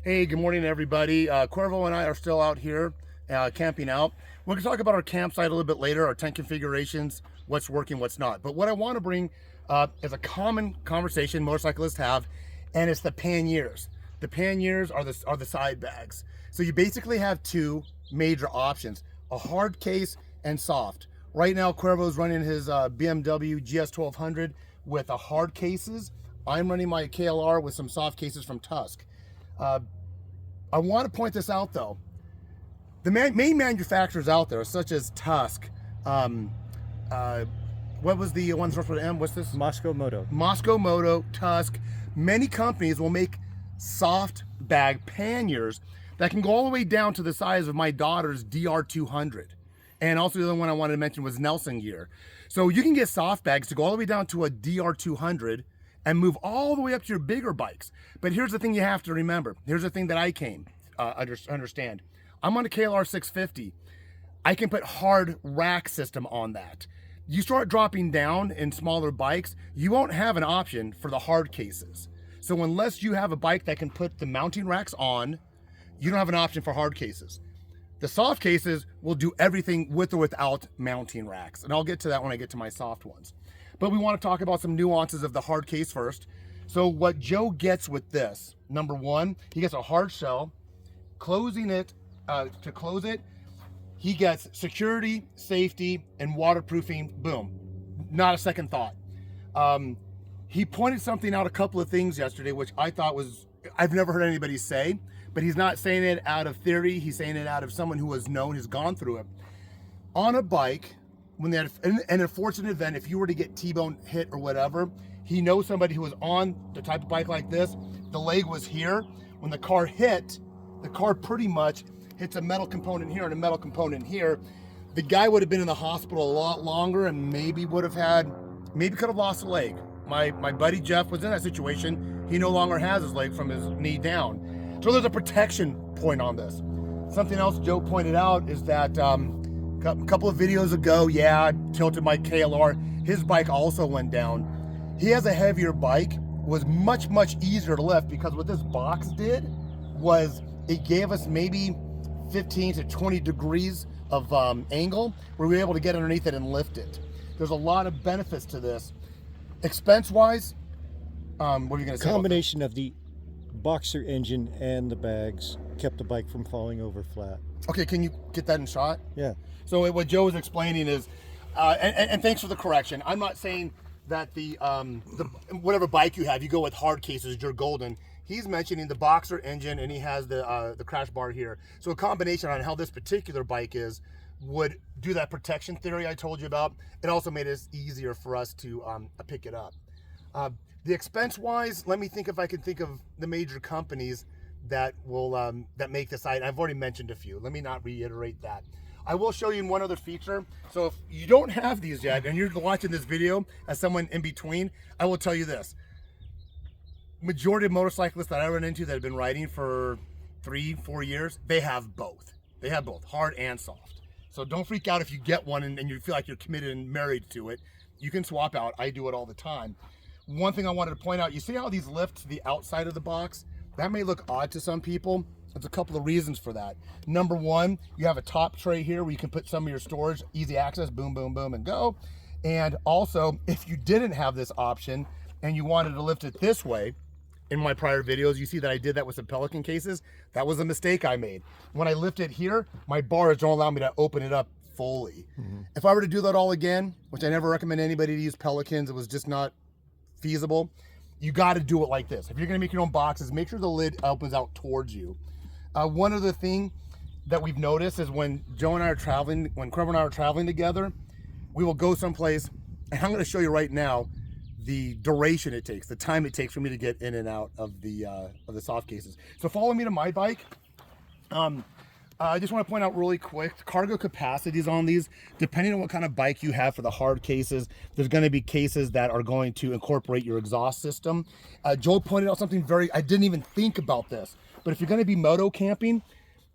Hey, good morning, everybody. Cuervo and I are still out here camping out. We're going to talk about our campsite a little bit later, our tent configurations, what's working, what's not. But what I want to bring is a common conversation motorcyclists have, and it's the panniers. The panniers are the side bags. So you basically have two major options: a hard case and soft. Right now, Cuervo's running his BMW GS 1200 with a hard cases. I'm running my KLR with some soft cases from Tusk. I want to point this out though. The main manufacturers out there, such as Tusk, what was the one that starts with M? What's this? Moscow Moto. Moscow Moto, Tusk. Many companies will make soft bag panniers that can go all the way down to the size of my daughter's DR200. And also the other one I wanted to mention was Nelson gear. So you can get soft bags to go all the way down to a DR200 and move all the way up to your bigger bikes. But here's the thing you have to remember. Here's the thing that I understand. I'm on a KLR 650. I can put hard rack system on that. You start dropping down in smaller bikes, you won't have an option for the hard cases. So unless you have a bike that can put the mounting racks on, you don't have an option for hard cases. The soft cases will do everything with or without mounting racks. And I'll get to that when I get to my soft ones. But we want to talk about some nuances of the hard case first. So what Joe gets with this, number one, he gets a hard shell. Closing it, to close it, he gets security, safety, and waterproofing, boom. Not a second thought. He pointed something out, a couple of things yesterday, which I thought was, I've never heard anybody say, but he's not saying it out of theory, he's saying it out of someone who has known, has gone through it. On a bike, when they had an unfortunate event, if you were to get T-bone hit or whatever, he knows somebody who was on the type of bike like this. The leg was here. When the car hit, the car pretty much hits a metal component here and a metal component here. The guy would have been in the hospital a lot longer and maybe could have lost a leg. My buddy Jeff was in that situation. He no longer has his leg from his knee down. So there's a protection point on this. Something else Joe pointed out is that a couple of videos ago, I tilted my KLR. His bike also went down. He has a heavier bike. It was much easier to lift because what this box did was it gave us maybe 15 to 20 degrees of angle where we were able to get underneath it and lift it. There's a lot of benefits to this. Expense-wise, what are you going to say? Combination of the boxer engine and the bags kept the bike from falling over flat. Okay, can you get that in shot? Yeah. So what Joe was explaining is, and thanks for the correction. I'm not saying that the whatever bike you have, you go with hard cases, you're golden. He's mentioning the boxer engine, and he has the crash bar here. So a combination on how this particular bike would do that protection theory I told you about. It also made it easier for us to pick it up. The expense-wise, let me think if I can think of the major companies that will that make this item. I've already mentioned a few. Let me not reiterate that. I will show you one other feature. So if you don't have these yet and you're watching this video as someone in between, I will tell you this. Majority of motorcyclists that I run into that have been riding for 3-4 years, they have both. They have both, hard and soft. So don't freak out if you get one and you feel like you're committed and married to it. You can swap out. I do it all the time. One thing I wanted to point out, you see how these lift to the outside of the box? That may look odd to some people. There's a couple of reasons for that. Number one, you have a top tray here where you can put some of your storage, easy access, boom, boom, boom, and go. And also, if you didn't have this option and you wanted to lift it this way, in my prior videos, you see that I did that with some Pelican cases. That was a mistake I made. When I lift it here, my bars don't allow me to open it up fully. Mm-hmm. If I were to do that all again, which I never recommend anybody to use Pelicans, it was just not feasible. You got to do it like this. If you're going to make your own boxes, make sure the lid opens out towards you. One other thing that we've noticed is when Joe and I are traveling, when Cuervo and I are traveling together, we will go someplace, and I'm going to show you right now the duration it takes, the time it takes for me to get in and out of the soft cases. So follow me to my bike. I just want to point out really quick, cargo capacities on these, depending on what kind of bike you have for the hard cases, there's going to be cases that are going to incorporate your exhaust system. Joel pointed out something I didn't even think about this, but if you're going to be moto camping,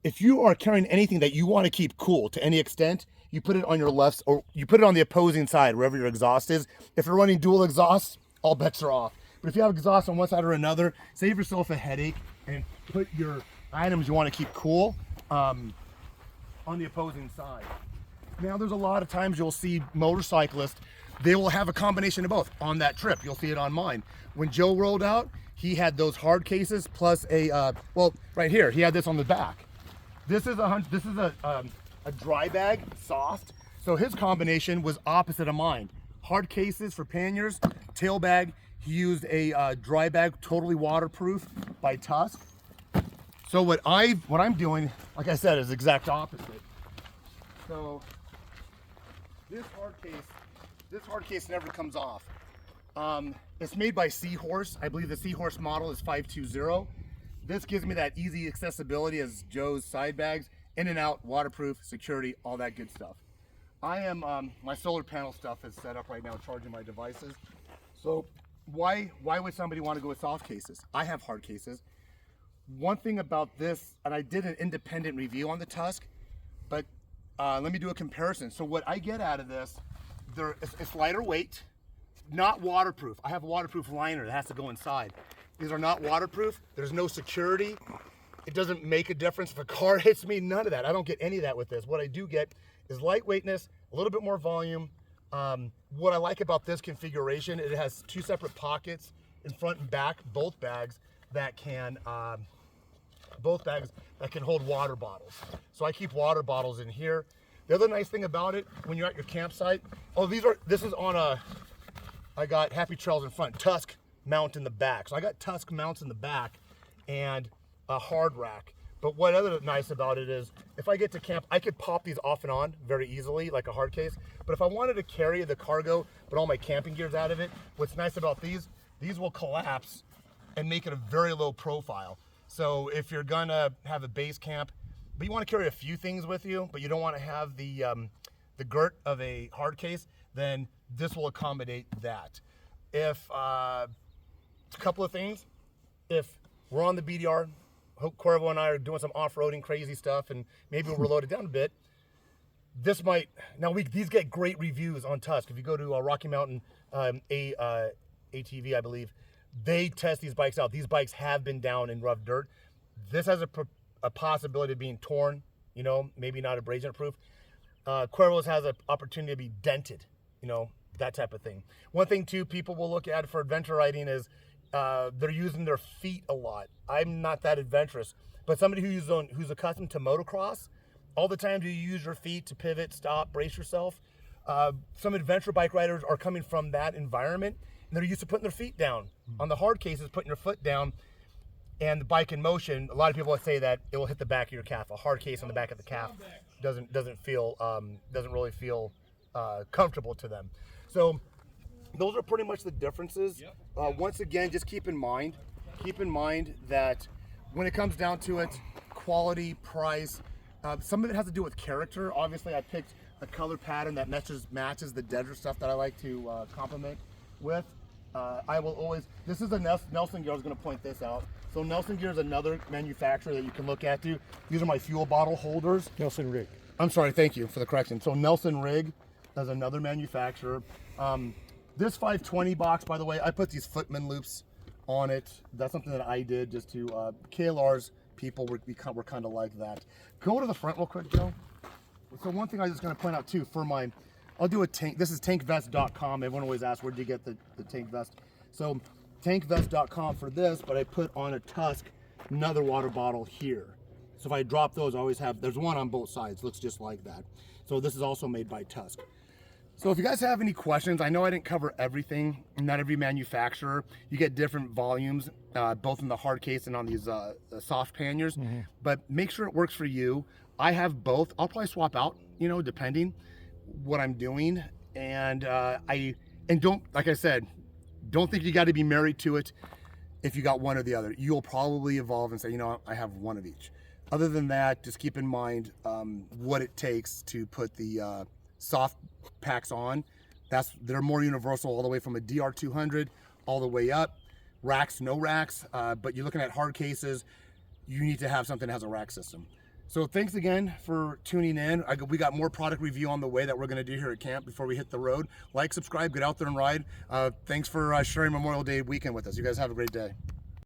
if you are carrying anything that you want to keep cool to any extent, you put it on your left, or you put it on the opposing side, wherever your exhaust is. If you're running dual exhaust, all bets are off. But if you have exhaust on one side or another, save yourself a headache. And put your items you want to keep cool on the opposing side. Now there's a lot of times you'll see motorcyclists, they will have a combination of both on that trip. You'll see it on mine. When Joe rolled out, he had those hard cases plus a, well, right here, he had this on the back. This is a dry bag, soft. So his combination was opposite of mine. Hard cases for panniers, tail bag. He used a dry bag, totally waterproof by Tusk. So what I'm doing, like I said, is exact opposite. So this hard case never comes off. It's made by Seahorse. I believe the Seahorse model is 520. This gives me that easy accessibility as Joe's side bags, in and out, waterproof, security, all that good stuff. I am, my solar panel stuff is set up right now, charging my devices. So why would somebody want to go with soft cases? I have hard cases. One thing about this, and I did an independent review on the Tusk, but let me do a comparison. So what I get out of this, it's lighter weight, not waterproof. I have a waterproof liner that has to go inside. These are not waterproof. There's no security. It doesn't make a difference if a car hits me, none of that. I don't get any of that with this. What I do get is lightweightness, a little bit more volume. What I like about this configuration, it has two separate pockets in front and back, both bags that can hold water bottles. So I keep water bottles in here. The other nice thing about it, when you're at your campsite, this is on I got Happy Trails in front, Tusk mount in the back. So I got Tusk mounts in the back and a hard rack. But what other nice about it is, if I get to camp, I could pop these off and on very easily, like a hard case. But if I wanted to carry the cargo, but all my camping gear's out of it, what's nice about these will collapse and make it a very low profile. So if you're gonna have a base camp, but you want to carry a few things with you, but you don't want to have the girt of a hard case, then this will accommodate that. If a couple of things, if we're on the BDR, Corvo and I are doing some off-roading crazy stuff, and maybe we'll reload it down a bit. This might, these get great reviews on Tusk. If you go to Rocky Mountain ATV, I believe, they test these bikes out. These bikes have been down in rough dirt. This has a possibility of being torn, maybe not abrasion proof. Cuervo's has an opportunity to be dented, that type of thing. One thing too, people will look at for adventure riding is they're using their feet a lot. I'm not that adventurous, but somebody who's accustomed to motocross, all the time do you use your feet to pivot, stop, brace yourself? Some adventure bike riders are coming from that environment, and they're used to putting their feet down. On the hard cases, putting your foot down, and the bike in motion, a lot of people will say that it will hit the back of your calf. A hard case on the back of the calf doesn't really feel comfortable to them. So those are pretty much the differences. Once again, just keep in mind that when it comes down to it, quality, price, some of it has to do with character. Obviously, I picked a color pattern that matches the desert stuff that I like to complement with. I will always, this is a Nelson Gear. I was going to point this out. So Nelson Gear is another manufacturer that you can look at too. These are my fuel bottle holders. Nelson Rig. I'm sorry, thank you for the correction. So Nelson Rig is another manufacturer. This 520 box, by the way, I put these footman loops on it. That's something that I did just to, KLR's people were kind of like that. Go to the front real quick, Joe. So one thing I was just going to point out too, I'll do a tank. This is tankvest.com. Everyone always asks, where'd you get the tank vest? So tankvest.com for this, but I put on a Tusk, another water bottle here. So if I drop those, I always have, there's one on both sides, looks just like that. So this is also made by Tusk. So if you guys have any questions, I know I didn't cover everything, not every manufacturer. You get different volumes, both in the hard case and on these soft panniers, but make sure it works for you. I have both. I'll probably swap out, depending what I'm doing. And don't, like I said, don't think you got to be married to it if you got one or the other. You'll probably evolve and say, I have one of each. Other than that, just keep in mind what it takes to put the soft packs on. They're more universal, all the way from a DR200 all the way up. Racks, no racks, but you're looking at hard cases, you need to have something that has a rack system. So thanks again for tuning in. We got more product review on the way that we're going to do here at camp before we hit the road. Like, subscribe, get out there and ride. Thanks for sharing Memorial Day weekend with us. You guys have a great day.